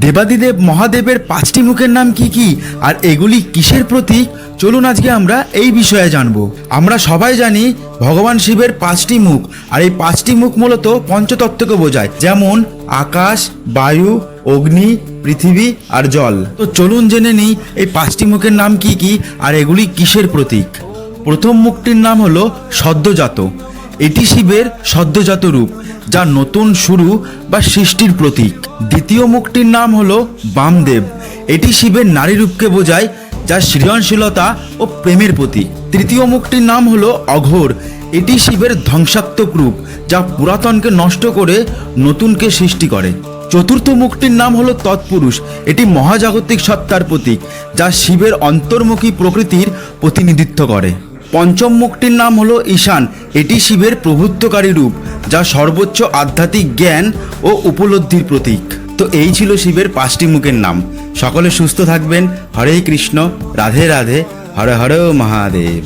দেবাদিদেব মহাদেবের 5টি মুখের নাম কি কি আর এগুলি কিসের প্রতীক? চলুন আজকে আমরা এই বিষয়ে জানব। আমরা সবাই জানি ভগবান শিবের 5টি মুখ, আর এই 5টি মুখ মূলত পঞ্চতত্ত্বকে বোঝায়, যেমন আকাশ, বায়ু, অগ্নি, পৃথিবী আর জল। তো চলুন জেনে নিই এই 5টি মুখের নাম কি কি আর এগুলি কিসের প্রতীক। প্রথম মুখটির নাম হলো সদ্যজাত। এটি শিবের সদ্যজাত রূপ, যা নতুন শুরু বা সৃষ্টির প্রতীক। দ্বিতীয় মুখটির নাম হলো বামদেব। এটি শিবের নারী রূপকে বোঝায়, যা সৃজনশীলতা ও প্রেমের প্রতীক। তৃতীয় মুখটির নাম হলো অঘোর। এটি শিবের ধ্বংসাত্মক রূপ, যা পুরাতনকে নষ্ট করে নতুনকে সৃষ্টি করে। চতুর্থ মুখটির নাম হলো তৎপুরুষ। এটি মহাজাগতিক সত্তার প্রতীক, যা শিবের অন্তর্মুখী প্রকৃতির প্রতিনিধিত্ব করে। পঞ্চম মুখটির নাম হলো ঈশান। এটি শিবের প্রভুত্বকারী রূপ, যা সর্বোচ্চ আধ্যাত্মিক জ্ঞান ও উপলব্ধির প্রতীক। তো এই ছিল শিবের 5টি মুখের নাম। সকলে সুস্থ থাকবেন। হরে কৃষ্ণ, রাধে রাধে, হর হর মহাদেব।